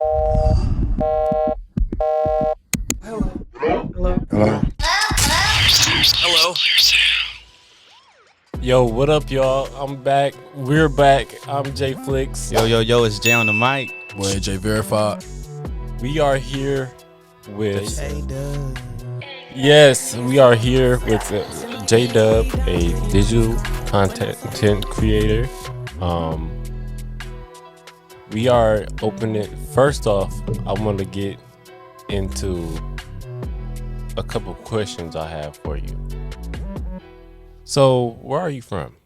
Hello. Hello. Hello. Hello. Yo, what up, y'all? I'm back. We're back. I'm J.Flix. Yo, it's Jay on the mic. Boy, J Verified. We are here with Hey, Dubb. yes, we are here with J-Dubb, a digital content creator. We are opening. First off, I want to get into a couple questions I have for you. So, where are you from?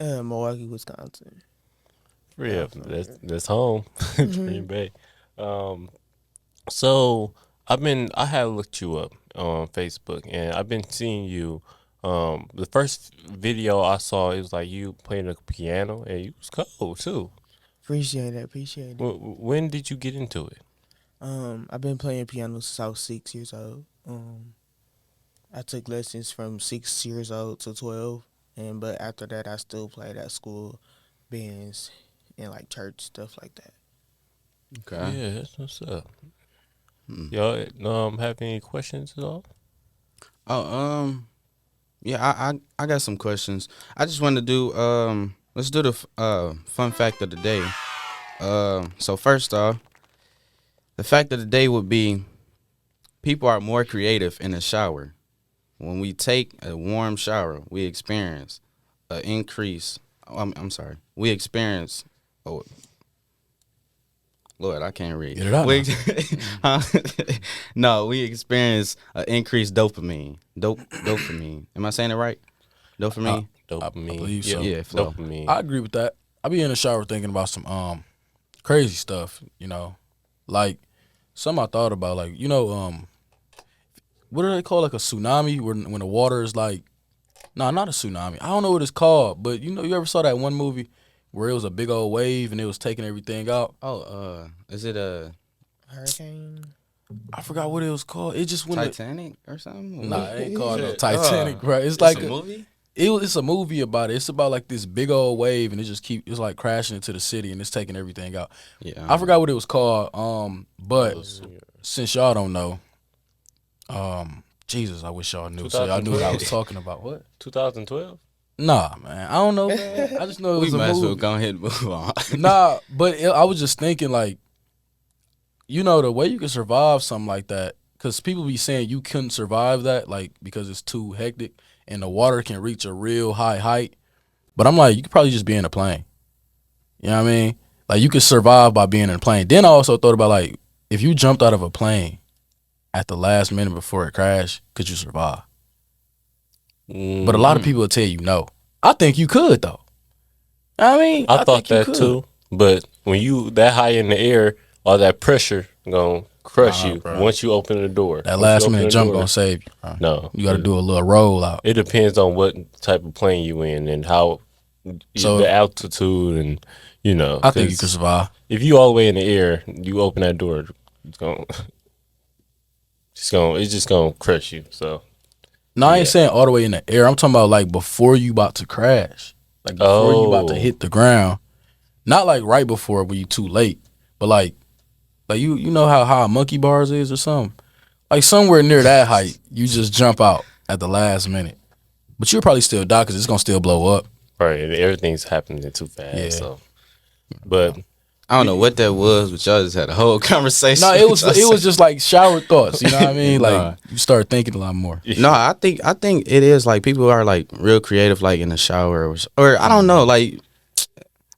Milwaukee, Wisconsin. Real, that's home. Green Bay. So I had looked you up on Facebook, and I've been seeing you. The first video I saw, it was like you playing the piano, and you was cold too. Appreciate it. When did you get into it? I've been playing piano since I was 6 years old. I took lessons from 6 years old to 12, but after that, I still played at school, bands, and like church stuff like that. Okay. Yeah, that's what's up. Y'all have any questions at all? Oh, yeah, I got some questions. I just wanted to do let's do the fun fact of the day. So first off, the fact of the day would be people are more creative in the shower. When we take a warm shower, we experience an increase. I'm sorry. We experience. Oh, Lord, I can't read. Get it out We, huh? No, we experience an increased dopamine. Dopamine. Am I saying it right? Dopamine. Dopamine. I believe so. Yeah, flow. Dopamine. I agree with that. I be in the shower thinking about some crazy stuff, like some I thought about, like, what do they call, like, a tsunami when the water is like, not a tsunami. I don't know what it's called, but you ever saw that one movie where it was a big old wave and it was taking everything out? Oh, is it a Hurricane. I forgot what it was called. It just went. Titanic or something? Nah, it ain't called no Shit. Titanic, bro. It's It's like a movie. It's a movie about it. It's about like this big old wave and it's like crashing into the city and it's taking everything out. Yeah, I forgot what it was called. But since y'all don't know, Jesus, I wish y'all knew. So y'all knew what I was talking about. What? 2012. Nah, man. I don't know, man. I just know it We was a might as well movie. go ahead and move on. Nah, but I was just thinking, like, the way you can survive something like that, because people be saying you couldn't survive that, like, because it's too hectic and the water can reach a real high height. But I'm like, you could probably just be in a plane. You know what I mean? Like, you could survive by being in a plane. Then I also thought about, like, if you jumped out of a plane at the last minute before it crashed, could you survive? But a lot of people will tell you no. I think you could, though. I mean, I thought think you that could. too, but when you that high in the air, all that pressure gonna crush Nah, you bro. once you open the door. That Once last you open minute the jump door- gonna save you, bro. No, You got to do a little roll out. It depends on what type of plane you in and how So- the altitude and I think you 'cause could survive. if you all the way in the air, you open that door, it's just gonna crush you. So No, I ain't Yeah. saying all the way in the air. I'm talking about like before you about to crash, like before you about to Oh. hit the ground. Not like right before when you too late, but like you know how high monkey bars is or something. Like somewhere near that height, you just jump out at the last minute, but you'll probably still die because it's gonna still blow up. right, and everything's happening too fast. Yeah. So, but I don't know what that was, but y'all just had a whole conversation. No, it was just like shower thoughts. You know what I mean? Like Nah. you start thinking a lot more. No, I think it is like people are like real creative, like in the shower, or I don't know, like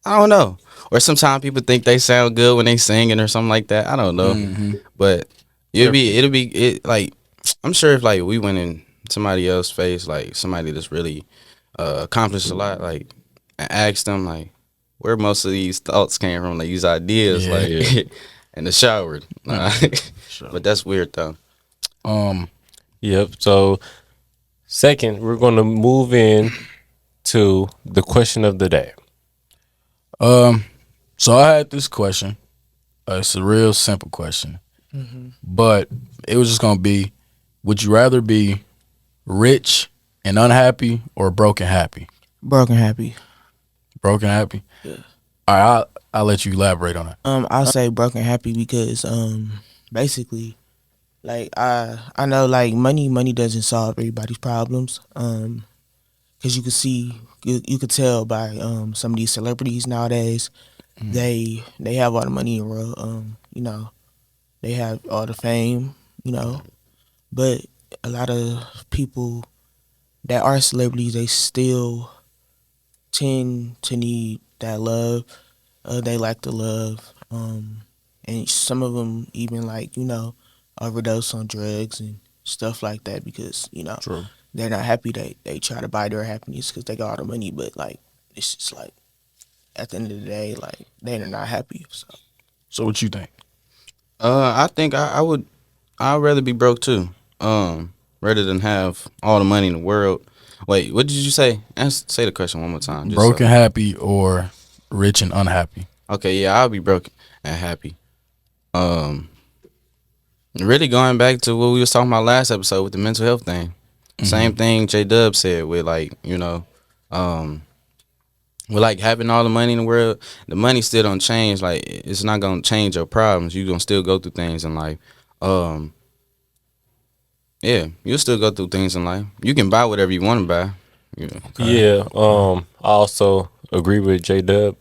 I don't know, or sometimes people think they sound good when they singing or something like that. I don't know, but it'll be it like I'm sure if like we went in somebody else's face, like somebody that's really accomplished a lot, like and asked them like where most of these thoughts came from, like these ideas, Yeah. like in the shower. But that's weird though. Yep. So, second, we're going to move in to the question of the day. So I had this question. It's a real simple question, but it was just gonna be: would you rather be rich and unhappy or broke and happy? Broken happy. Broken happy. Yeah. All right, I'll let you elaborate on that. I'll say broken happy because basically like I know like money doesn't solve everybody's problems. Because you could see you could tell by some of these celebrities nowadays Mm, they have all the money in the world. You know, they have all the fame. You know, but a lot of people that are celebrities they still tend to need that love. They like the love. And some of them even like overdose on drugs and stuff like that because true. they're not happy. They try to buy their happiness because they got all the money, but like it's just like at the end of the day, like they're not happy. So So what you think? I think I would. I'd rather be broke too. Rather than have all the money in the world. Wait, what did you say? Say the question one more time, just so. Broken happy or rich and unhappy? Okay, yeah, I'll be broke and happy. Um, really going back to what we was talking about last episode with the mental health thing. Hmm. Same thing Dubb said with like um, with like having all the money in the world, the money still don't change. Like it's not gonna change your problems. You gonna still go through things in life. Um, yeah, you'll still go through things in life. You can buy whatever you want to buy. Yeah. Okay. Yeah, I also agree with J Dub.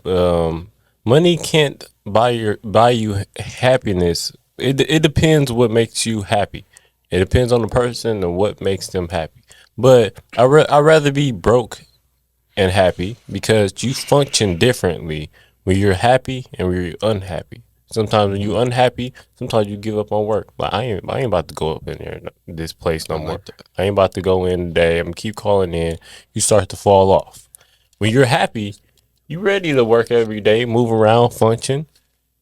Money can't buy you happiness. It depends what makes you happy. It depends on the person and what makes them happy. But I'd rather be broke and happy because you function differently when you're happy and when you're unhappy. Sometimes when Mhm. you're unhappy, sometimes you give up on work. Like I ain't about to go up in there, this place I no more. like that. I ain't about to go in today. I'm gonna keep calling in. You start to fall off. When you're happy, you ready to work every day, move around, function.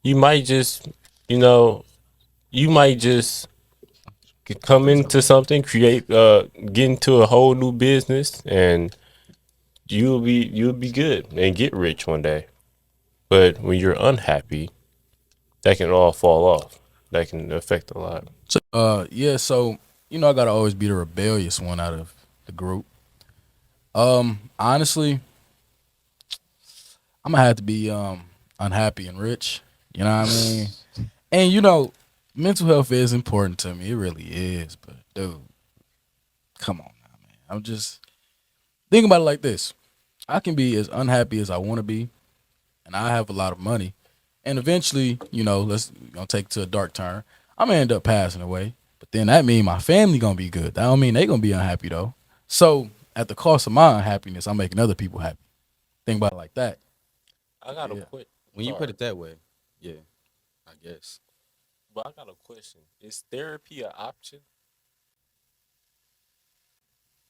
You might just, you know, you might just come into something, create, get into a whole new business, and you'll be good and get rich one day. But when you're unhappy, that can all fall off. That can affect a lot. So, yeah. So I gotta always be the rebellious one out of the group. Honestly, I'm gonna have to be unhappy and rich. You know what I mean? And mental health is important to me. It really is. But dude, come on now, man. I'm just thinking about it like this. I can be as unhappy as I want to be, and I have a lot of money. And eventually, let's take it to a dark turn. I'm gonna end up passing away. But then that mean my family gonna be good. That don't mean they gonna be unhappy though. So at the cost of my unhappiness, I'm making other people happy. Think about it like that. I got a Yeah. quick. When you put Sorry, it that way, yeah, I guess. but I got a question. Is therapy an option?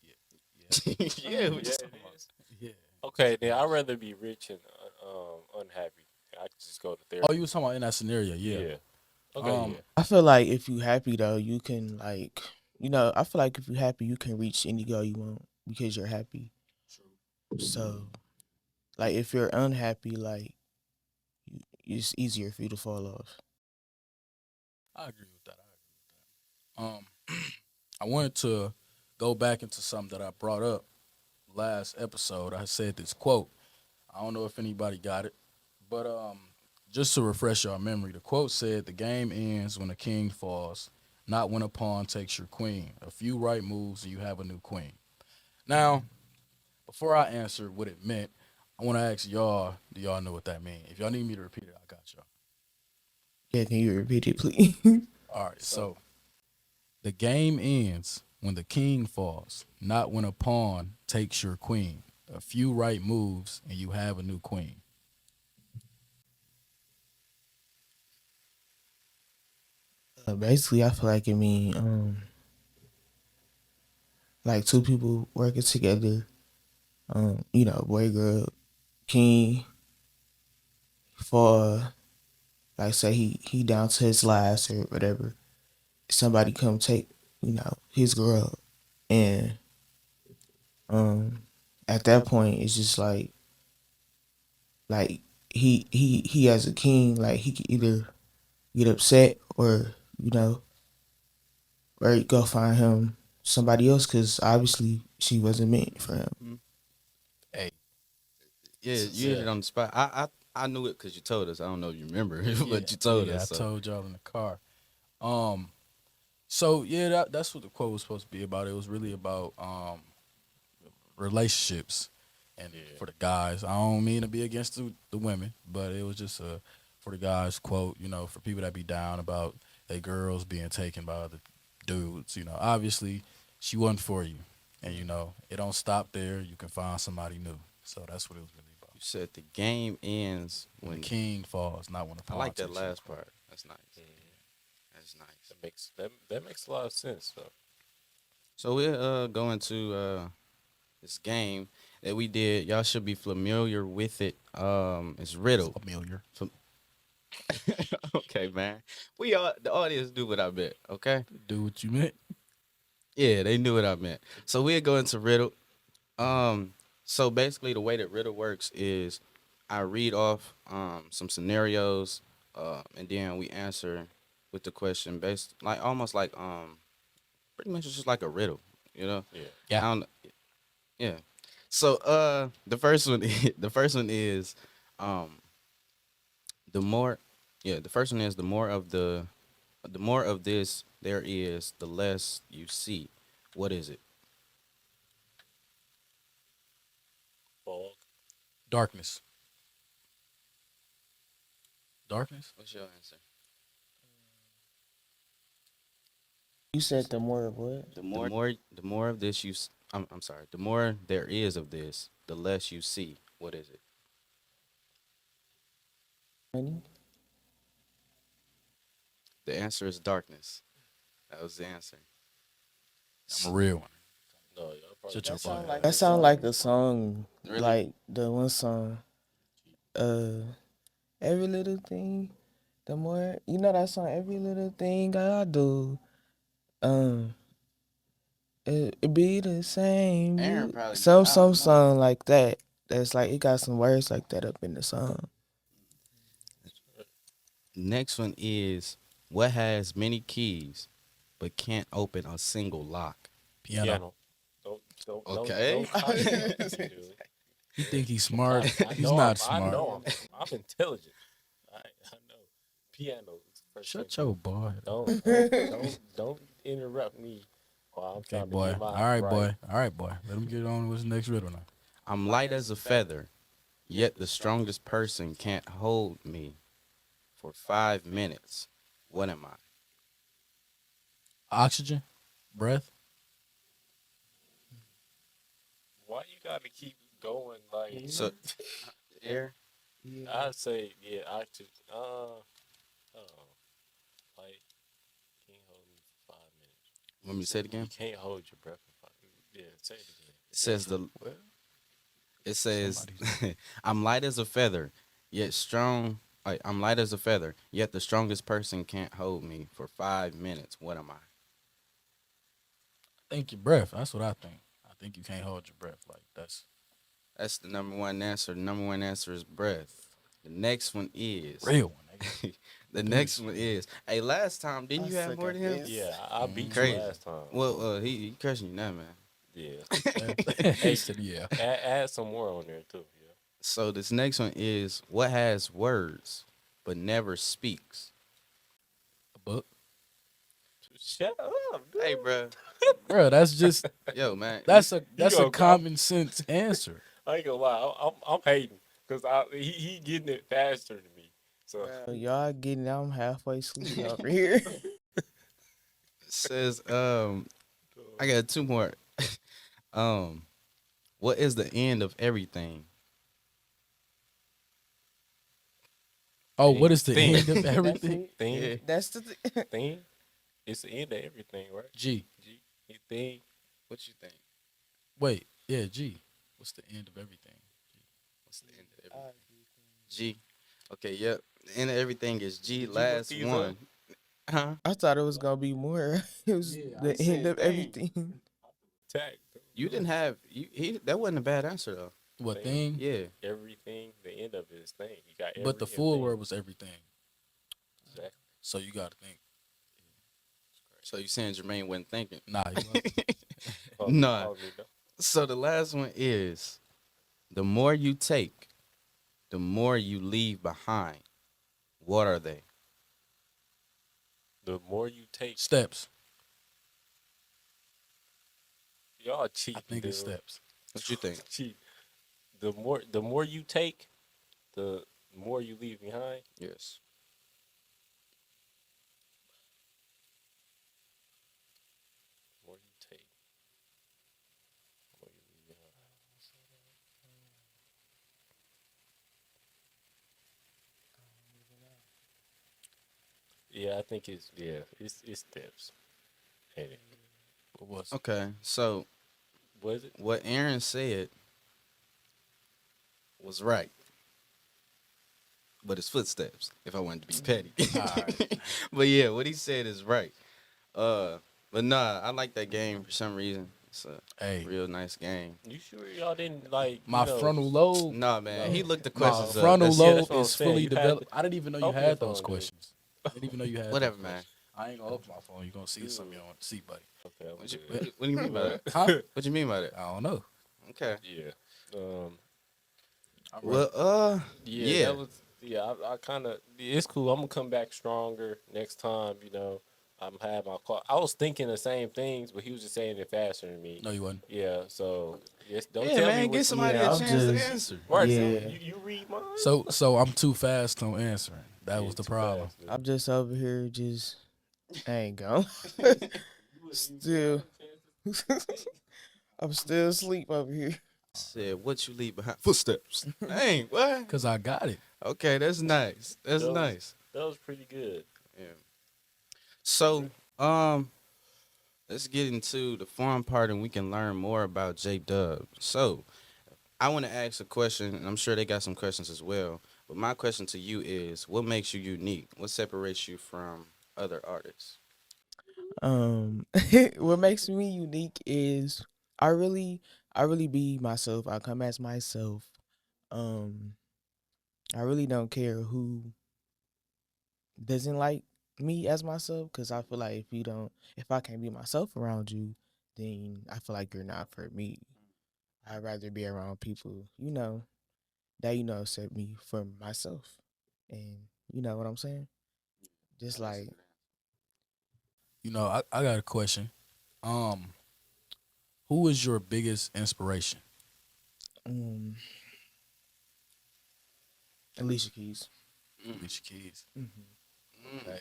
Yeah. I Yeah, mean, we yeah, just Yeah, talking it about. is. yeah. Okay, then I'd rather be rich and unhappy. I could just go to Oh, you therapy. was talking about in that scenario, yeah. Yeah. Okay. Um, Yeah. I feel like if you happy though, you can like I feel like if you happy, you can reach any goal you want because you're happy. So like if you're unhappy, like it's easier for you to fall off. I agree with that. I wanted to go back into something that I brought up last episode. I said this quote. I don't know if anybody got it, but just to refresh your memory, the quote said, "The game ends when a king falls, not when a pawn takes your queen. A few right moves and you have a new queen." Now, before I answer what it meant, I want to ask y'all, do y'all know what that means? If y'all need me to repeat it, I got y'all. Yeah, can you repeat it, please? All right, so the game ends when the king falls, not when a pawn takes your queen. A few right moves and you have a new queen. Basically, I feel like it mean like two people working together. Boy, girl, king for like say he down to his last or whatever. Somebody come take his girl, and um at that point it's just like he as a king like he could either get upset or you know or go find him somebody else because obviously she wasn't meant for him. Hey, Yeah, this is you hit it on the spot. I knew it because you told us. I don't know if you remember, Yeah, but you told yeah, I us. So told y'all in the car. Um, so yeah, that's what the quote was supposed to be about. It was really about relationships, and Yeah. for the guys, I don't mean to be against the women, but it was just for the guys quote. You know, for people that be down about they girls being taken by other dudes. You know, obviously she wasn't for you, and you know it don't stop there. You can find somebody new. So that's what it was really about. you said the game ends When the when. king falls, not when the I like that politics. last part. That's nice. That's nice. That makes a lot of sense though. So we're going to this game that we did. Y'all should be familiar with it. It's riddle. Familiar. Okay, man. We all the audience do what I meant. Okay. Do what you meant. Yeah, they knew what I meant. So we're going to riddle. So basically, the way that riddle works is I read off some scenarios, and then we answer with the question based like almost like pretty much it's just like a riddle, you know. Yeah. Yeah. I don't, yeah. So the first one the first one is um the more yeah the first one is the more of this there is, the less you see. What is it? Fog. Darkness. Darkness. What's your answer? You said the more of what? The more of this I'm sorry. The more there is of this, the less you see. What is it? Money? The answer is darkness. That was the answer. I'm a real one. No, y'all probably Shut your butt. That sound like a song, Really? like the one song, uh, every little thing. The more you know that song, every little thing I do, um, it be the same. Aaron probably know. Some I don't know. song like that. That's like it got some words like that up in the song. Next one is what has many keys but can't open a single lock. Piano. piano. Don't Okay. don't try to do it, dude. You think he's smart? I He's know not I smart. know I'm intelligent. I know. Piano is the first Shut thing. your boy. Don't interrupt me while I'm Okay, trying to boy. get my All right, right. boy. All right, boy. Let him get on with his next riddle now. I'm light as a feather, yet the strongest person can't hold me for 5 minutes. What am I? Oxygen, breath. Why you gotta keep going like So air. I say yeah, I just like can't hold me for 5 minutes. Want me to say it You again? can't hold your breath for 5 minutes. Yeah, say it again. It says Well, it says somebody's I'm light as a feather, yet strong. I'm light as a feather, yet the strongest person can't hold me for 5 minutes. What am I? think your breath. That's what I think. I think you can't hold your breath. Like that's That's the number one answer. The number one answer is breath. The next one is real one. Nigga. the next one is. Hey, last time didn't I you have suck more at than him? this. Yeah, I beat Crazy. you last time. Well, he crushing you now, man. Yeah. He said, "Yeah." Add some more on there too. Yeah. So this next one is what has words but never speaks. A book, Shut up, dude. Hey, bro. bro. That's just Yo, man. that's a gonna go- common sense answer. I ain't gonna lie. I'm hating because he getting it faster than me. So Y'all getting out, I'm halfway asleep over here. It says I got two more. um what is the end of everything? Oh, what is the Thing. end of everything? thing, Yeah. That's the thing. thing. It's the end of everything, right? G. G. Thing. What you think? Wait, yeah, G. What's the end of everything? What's the end of everything? G. Okay, yep. The end of everything is G. Did you look Last these one. Huh? I thought it was gonna be more. It was Yeah, the I end said of thing. everything. Tag. You didn't have that wasn't a bad answer though. What Thing. thing? Yeah. Everything. The end of it is thing. You got every But the full everything. word was everything. Exactly. So you got to think. So you saying Jermaine wasn't thinking? Nah, you wasn't. Nah. Oh, me, no. So the last one is the more you take, the more you leave behind. What are they? The more you take, Steps. y'all I cheating, think it's dude. steps. What you think? Cheat. The more you take, the more you leave behind. Yes. The more you take, the more you leave behind. Yeah, I think it's steps. Ain't it? What was it? Okay. So Was it? what Aaron said was right, but it's footsteps. If I wanted to be petty. Alright. But yeah, what he said is right. Uh, but nah, I like that game for some reason. It's a Hey, real nice game. You sure y'all didn't like my frontal lobe, Nah, man, he No. looked the my questions up. frontal That's Yeah, that's lobe what I'm is saying. fully You had developed. I didn't even know you open your had those phone, dude. questions. I didn't even know you had those whatever, man. questions. I ain't gonna open my phone. You're gonna see something you don't want to see, buddy. Okay, I'm What you, good. what do you mean by that? Huh? What you mean by that? I don't know. Okay. Yeah. Um. I'm ready. Well, Yeah, yeah. that was. Yeah, I kind of. It's cool. I'm gonna come back stronger next time. I'm have my call. I was thinking the same things, but he was just saying it faster than me. No, you wasn't. Yeah. So yes, don't Yeah, tell me man, give what. somebody a Yeah, I'm chance to just answer. Right. So yeah. you read mine. So I'm too fast on answering. That Yeah, was the too problem. fast, dude. I'm just over here just I ain't going. Still I'm still asleep over here. Said, what you leave behind? Footsteps. Dang, what? Cause I got it. Okay, that's nice. That's That was nice. that was pretty good. Yeah. So, um, let's get into the fun part and we can learn more about J Dub. So, I want to ask a question, and I'm sure they got some questions as well. But my question to you is, what makes you unique? What separates you from other artists? What makes me unique is I really I really be myself. I come as myself. Um I really don't care who doesn't like me as myself because I feel like if I can't be myself around you, then I feel like you're not for me. I'd rather be around people, that accept me for myself. And you know what I'm saying? Just like I got a question. Um, who is your biggest inspiration? um Alicia Keys. Alicia Keys. Okay.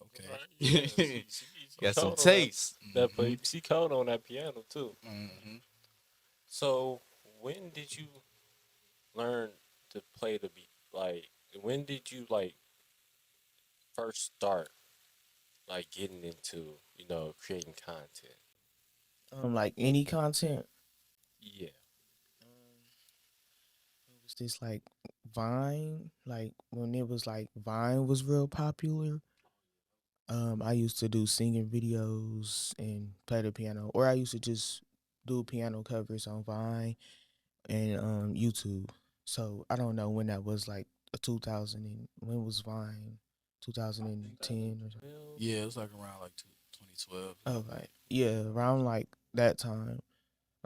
Okay. Right, yeah, she Got some cold on that. taste. That play, she cold on that piano too. Mm-hmm. So when did you learn to play the beat? Like when did you like first start like getting into creating content? Like any content. Yeah. Um, it was this like Vine, like when it was like Vine was real popular. I used to do singing videos and play the piano, or I used to just do piano covers on Vine and YouTube. So I don't know when that was, like a 2000 and when was Vine? 2010 or something. Well, Yeah, it was like around like 2012. Okay, yeah, around like that time.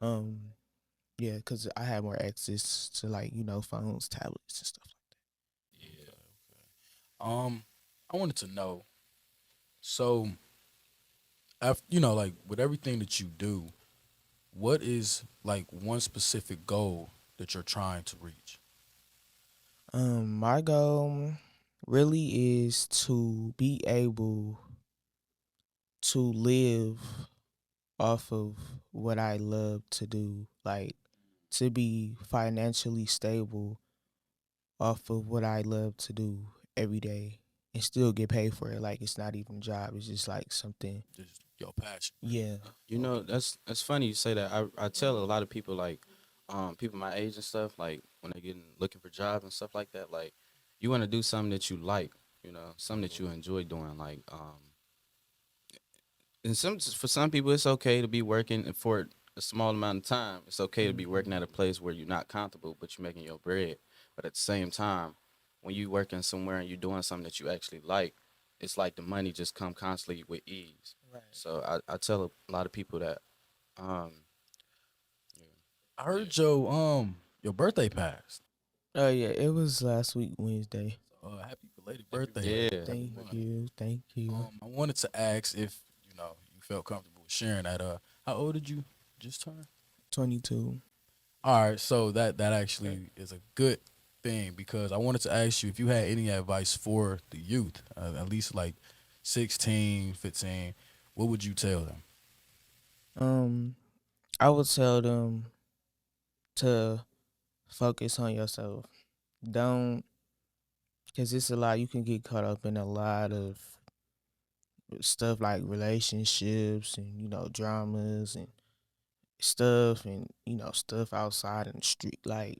Um, yeah, cause I had more access to like phones, tablets, and stuff like yeah. I wanted to know. So, after, like with everything that you do, what is like one specific goal that you're trying to reach? that. My goal really is to be able to live off of what I love to do, like to be financially stable off of what I love to do every day and still get paid for it. Like it's not even a job. It's just like something. Just your passion. Yeah. You know, that's funny you say that. I tell a lot of people like, people my age and stuff, like when they getting looking for jobs and stuff like that, like you want to do something that you like, something that you enjoy doing. Like, and for some people it's okay to be working for a small amount of time. It's okay to be working at a place where you're not comfortable, but you're making your bread. But at the same time, when you working somewhere and you're doing something that you actually like, it's like the money just come constantly with ease. Right. So I tell a lot of people that, um, yeah. I heard your birthday passed. Oh yeah, it was last week Wednesday. So, happy belated Happy birthday. belated Yeah. birthday. Thank One. you, thank you. I wanted to ask if you felt comfortable sharing that. How old did you just turn? 22. All right, so that Okay. actually is a good thing because I wanted to ask you if you had any advice for the youth, at least like 16, 15. What would you tell them? Um, I would tell them to focus on yourself. Don't, cause it's a lot. You can get caught up in a lot of stuff like relationships and dramas and stuff and stuff outside in the street. Like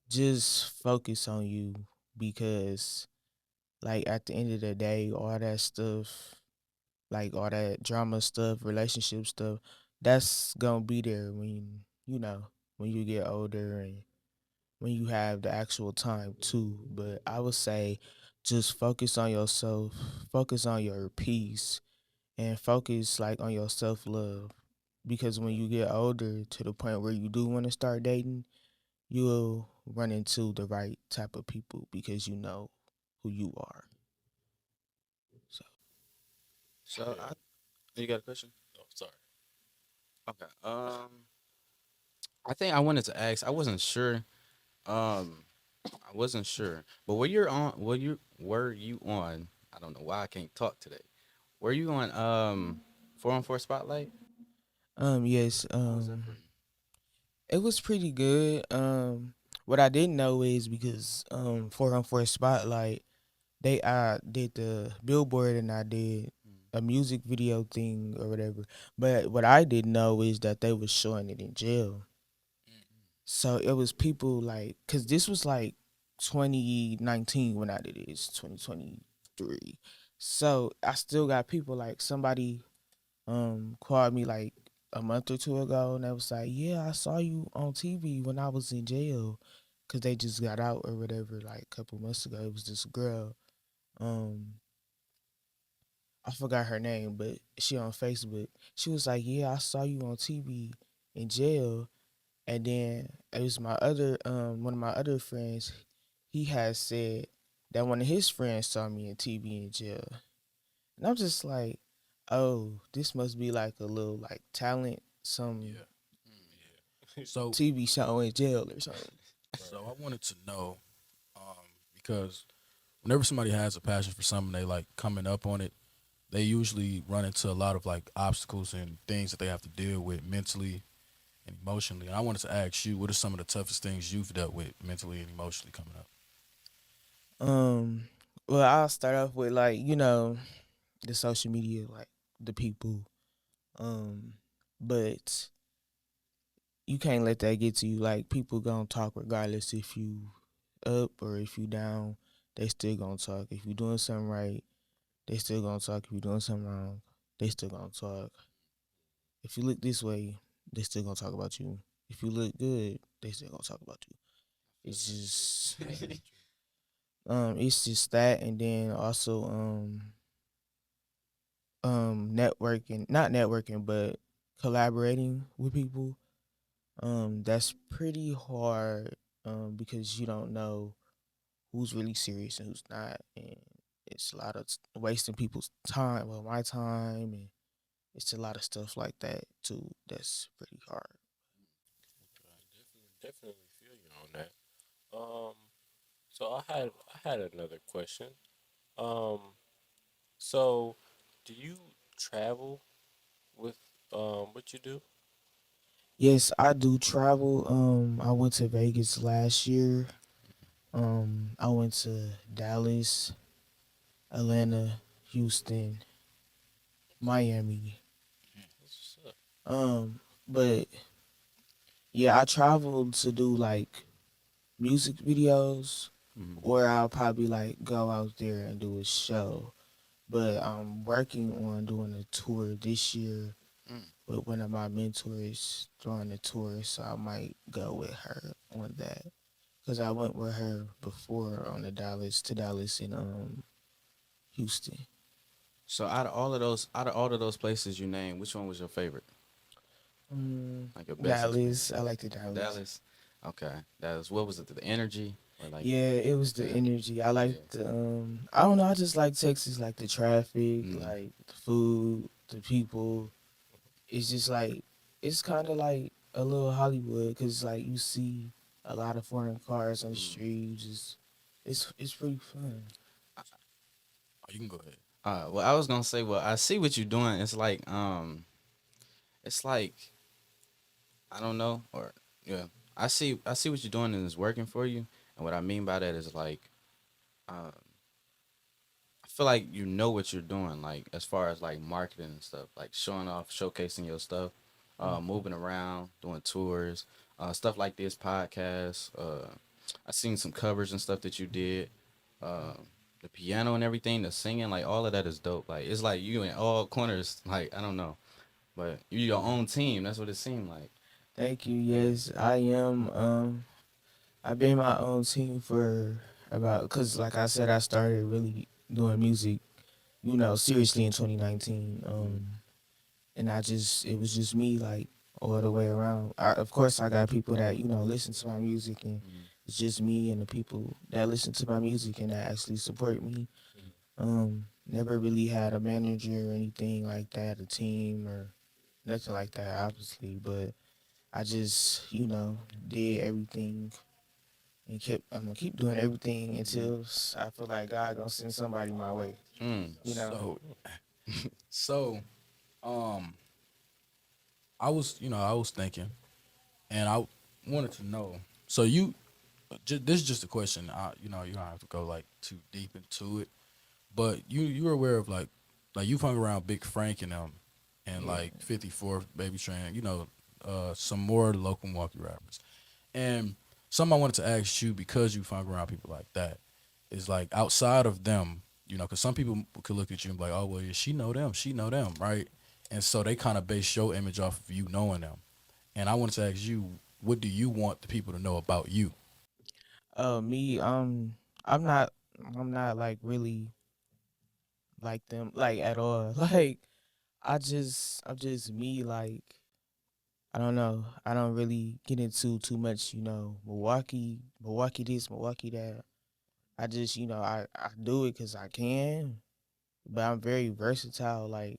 just focus on you because like at the end of the day, all that stuff, like all that drama stuff, relationship stuff, that's gonna be there when you get older and when you have the actual time too. But I would say just focus on yourself, focus on your peace, and focus like on your self love. Because when you get older to the point where you do want to start dating, you'll run into the right type of people because you know who you are. So So Yeah. you got a question? Oh, sorry. Okay. I think I wanted to ask. I wasn't sure. Um, I wasn't sure. But were you on? I don't know why I can't talk today. Were you on 4-on-4 Spotlight? yes, How was that for you? it was pretty good. What I didn't know is because 4 on 4 Spotlight, they I did the billboard and I did a music video thing or whatever. But what I didn't know is that they was showing it in jail. So it was people like, cause this was like 2019 when I did it. It's 2023. So I still got people like somebody called me like a month or two ago and they was like, yeah, I saw you on TV when I was in jail, cause they just got out or whatever like a couple months ago. It was this girl. Um, I forgot her name, but she on Facebook. She was like, yeah, I saw you on TV in jail. And then it was my other one of my other friends. He had said that one of his friends saw me in TV in jail, and I'm just like, oh, this must be like a little like talent, some Yeah. So TV show in jail or something. so I wanted to know because whenever somebody has a passion for something, they like coming up on it. They usually run into a lot of like obstacles and things that they have to deal with mentally and emotionally. And I wanted to ask you, what are some of the toughest things you've dealt with mentally and emotionally coming up? Um, well, I'll start off with like the social media, like the people. Um, but you can't let that get to you. Like people gonna talk regardless if you up or if you down. They still gonna talk. If you doing something right, they still gonna talk. If you doing something wrong, they still gonna talk. If you look this way, they still gonna talk about you. If you look good, they still gonna talk about you. It's just it's just that, and then also networking, not networking, but collaborating with people. That's pretty hard because you don't know who's really serious and who's not, and it's a lot of wasting people's time, well, my time, and it's a lot of stuff like that too. That's pretty hard. Definitely feel you on that. Um, so I had another question. Um, so do you travel with what you do? Yes, I do travel. I went to Vegas last year. I went to Dallas, Atlanta, Houston, Miami. That's what's up. But yeah, I traveled to do like music videos, Mhm. or I'll probably like go out there and do a show. But I'm working on doing a tour this year Mm. with one of my mentors throwing the tour, so I might go with her on that. Cause I went with her before on the Dallas and Houston. So out of all of those places you named, which one was your favorite? Like your best experience? Dallas, I like the Dallas. Dallas. Okay, Dallas. What was it? The energy. or like Yeah, it was the yeah, energy. I like yeah. the I don't know, I just like Texas, like the traffic, Mm. like the food, the people. It's just like it's kind of like a little Hollywood cuz like you see a lot of foreign cars on the Mm. street. You just it's pretty fun. Oh, you can go ahead. Well, I was gonna say, well, I see what you're doing. It's like I don't know, or yeah, I see what you're doing and it's working for you. And what I mean by that is like, uh, I feel like you know what you're doing, like as far as like marketing and stuff, like showing off, showcasing your stuff, Mhm. moving around, doing tours, stuff like this podcast. I seen some covers and stuff that you did. Uh, the piano and everything, the singing, like all of that is dope. Like it's like you in all corners. Like I don't know, but you your own team. That's what it seemed like. Thank you. Yes, I am I've been my own team for about cuz like I said I started really doing music, seriously in 2019. And it was just me like all the way around. Of course I got people that listen to my music, and Mm. it's just me and the people that listen to my music and that actually support me. Never really had a manager or anything like that, a team or nothing like that, obviously. But I just did everything and kept I'm gonna keep doing everything until I feel like God gonna send somebody my way. Mm. You know. So, so, um, I was thinking, and I wanted to know. So this is just a question. You don't have to go like too deep into it, but you were aware of like you've hung around Big Frank and them, and Yeah. like 54th Baby Train. Some more local Milwaukee rappers. And something I wanted to ask you because you hung around people like that is like outside of them, because some people could look at you and be like, oh well, yeah, she know them, right? And so they kind of base your image off of you knowing them. And I wanted to ask you, what do you want the people to know about you? Me, I'm not, I'm not like really like them, like at all. Like I'm just me. Like I don't know. I don't really get into too much, Milwaukee this, Milwaukee that. I just, I do it because I can, but I'm very versatile. Like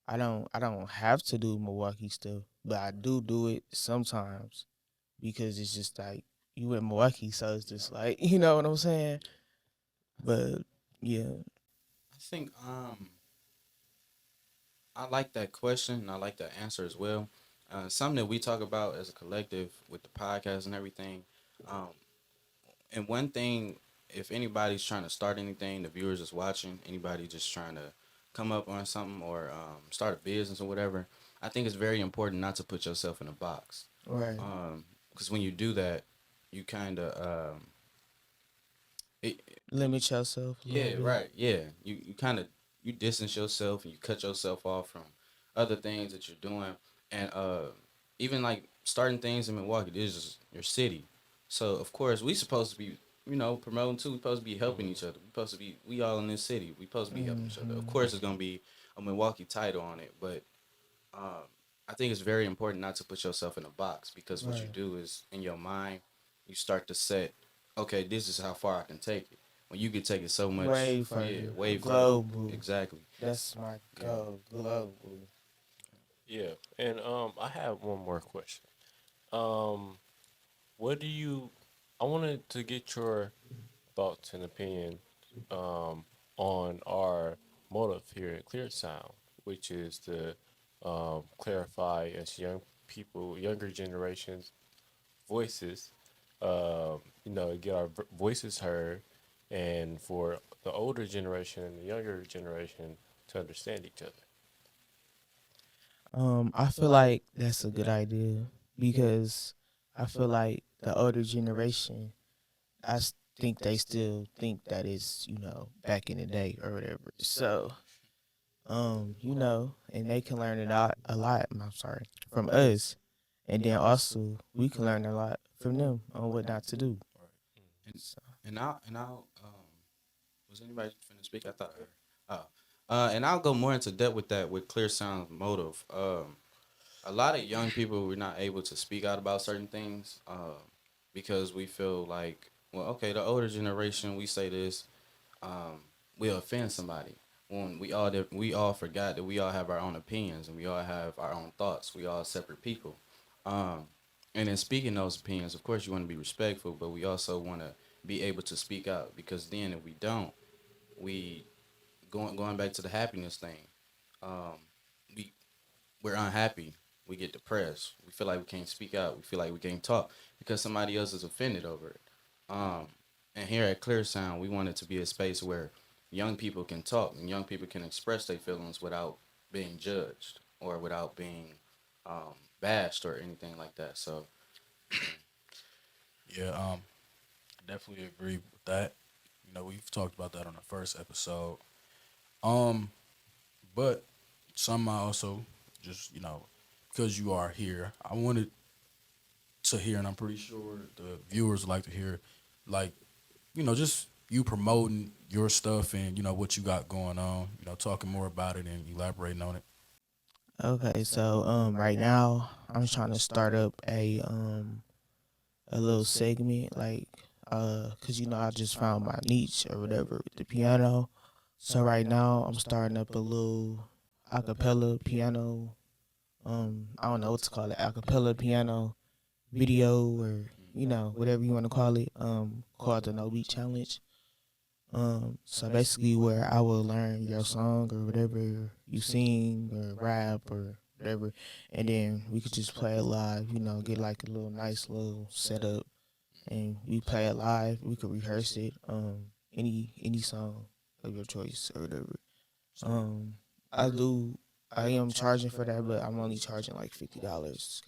I don't have to do Milwaukee stuff, but I do it sometimes because it's just like you in Milwaukee, so it's just like you know what I'm saying. But yeah, I think I like that question and I like that answer as well. Something that we talk about as a collective with the podcast and everything. Um, and one thing, if anybody's trying to start anything, the viewers is watching, anybody just trying to come up on something or start a business or whatever, I think it's very important not to put yourself in a box. right. Because when you do that, you kind of it, Limit yourself a little yeah, bit. right. Yeah, you kind of you distance yourself and you cut yourself off from other things that you're doing, and even like starting things in Milwaukee. This is your city, so of course we supposed to be promoting too. We supposed to be helping each other. We supposed to be we all in this city. We supposed to be helping each other. Of Hmm. course, it's gonna be a Milwaukee title on it, but I think it's very important not to put yourself in a box because what you Right. do is in your mind, you start to set, okay, this is how far I can take it. When you can take it so much, Way yeah, further. way further. Global. Exactly. That's my Yeah. goal. Global. Yeah, and I have one more question. Um, what do you? I wanted to get your thoughts and opinion um, on our motive here at Clear Sound, which is to clarify as young people, younger generations' voices, get our voices heard, and for the older generation and the younger generation to understand each other. I feel like that's a good idea because I feel like the older generation, think they still think that it's back in the day or whatever. So and they can learn a lot. I'm sorry, from us, and then also we can learn a lot from them on what not to do. And So, I'll was anybody finna speak? I thought I heard. Oh. And I'll go more into depth with that with Clear Sound's motive. A lot of young people we're not able to speak out about certain things because we feel like well, okay, the older generation, we say this, um, we offend somebody. When we all forgot that we all have our own opinions and we all have our own thoughts. We all separate people. Um, and in speaking those opinions, of course, you want to be respectful, but we also want to be able to speak out because then if we don't, we going back to the happiness thing. Um, we we're unhappy. We get depressed. We feel like we can't speak out. We feel like we can't talk because somebody else is offended over it. Um, and here at Clear Sound, we want it to be a space where young people can talk and young people can express their feelings without being judged or without being bashed or anything like that. So, Yeah, definitely agree with that. You know, we've talked about that on the first episode. Um, but some I also just because you are here, I wanted to hear, and I'm pretty sure the viewers like to hear, like just you promoting your stuff and what you got going on. Talking more about it and elaborating on it. Okay, so right now I'm trying to start up a little segment like cause I just found my niche or whatever with the piano. So right now I'm starting up a little acapella piano. I don't know what to call it, acapella piano video or whatever you want to call it. Called the No Beat Challenge. So basically, where I will learn your song or whatever you sing or rap or whatever, and then we could just play it live. Get like a little nice little setup, and we play it live. We could rehearse it. Any song of your choice or whatever. Um, I do. I am charging for that, but I'm only charging like $50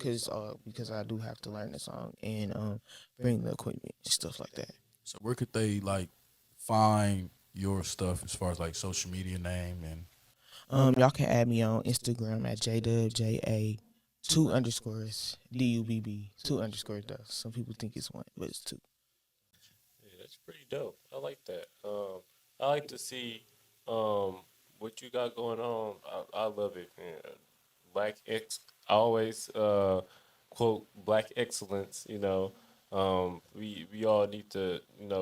because I do have to learn the song and bring the equipment and stuff like that. So where could they like find your stuff as far as like social media name and Y'all can add me on Instagram at JDubb, two underscores DUBB, two underscores though. Some people think it's one, but it's two. Yeah, that's pretty dope. I like that. I like to see um, what you got going on. I love it, man. Black X. I always quote Black excellence. We all need to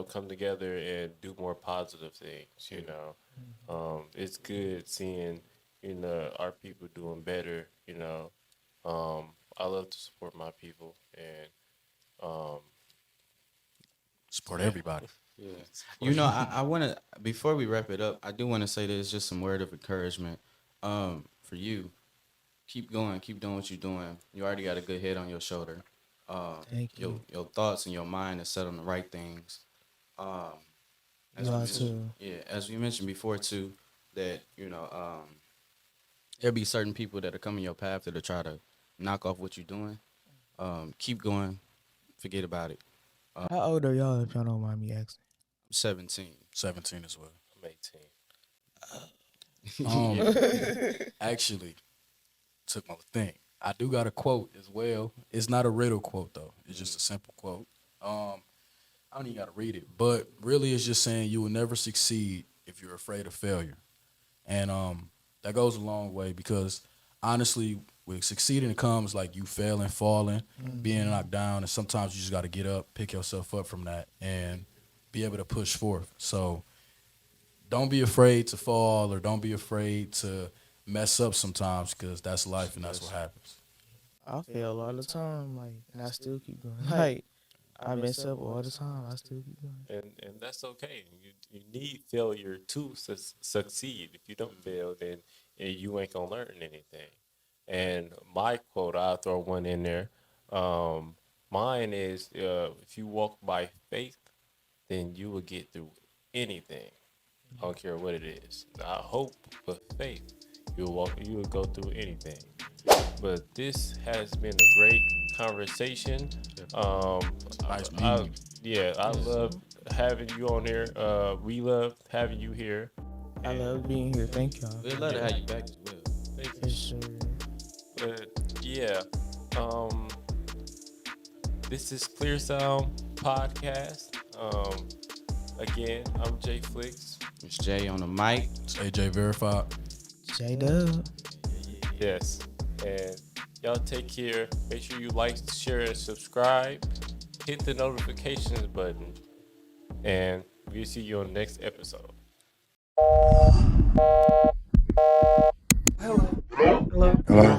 come together and do more positive things. It's good seeing our people doing better. I love to support my people and um, support yeah. everybody? yeah. I want to, before we wrap it up, I do want to say this just some word of encouragement for you. Keep going, keep doing what you're doing. You already got a good head on your shoulder. Thank you. Your thoughts and your mind is set on the right things. Um, as we Y'all mentioned, too. yeah, as we mentioned before too, that there'll be certain people that are coming your path that'll try to knock off what you're doing. Keep going, forget about it. How old are y'all if y'all don't mind me asking? I'm 17. 17 as well. I'm 18. Um, actually, took my thing. I do got a quote as well. It's not a riddle quote though. It's just a simple quote. I don't even got to read it, but really, it's just saying you will never succeed if you're afraid of failure, and that goes a long way because honestly, with succeeding it comes like you failing, falling, being knocked down, and sometimes you just got to get up, pick yourself up from that, and be able to push forth. So don't be afraid to fall or don't be afraid to mess up sometimes because that's life and that's what happens. I fail all the time, like, and I still keep going. Like, I mess up all the time. I still keep going. And that's okay. You need failure to succeed. If you don't fail, then you ain't gonna learn anything. And my quote, I'll throw one in there. Mine is, if you walk by faith, then you will get through anything. I don't care what it is. I hope with faith, you will go through anything. But this has been a great conversation. Um, Nice I, meeting yeah, I love having you on here. We love having you here. I And love being here. Thank y'all. We'd love to have you back as well. thank For you. sure. But yeah, um, this is Clear Sound Podcast. Again, I'm Jay Flicks. It's Jay on the mic. you. It's AJ verified. J-Dub. Yes. And y'all take care. Make sure you like, share, and subscribe. Hit the notifications button. and we'll see you on the next episode. Hello.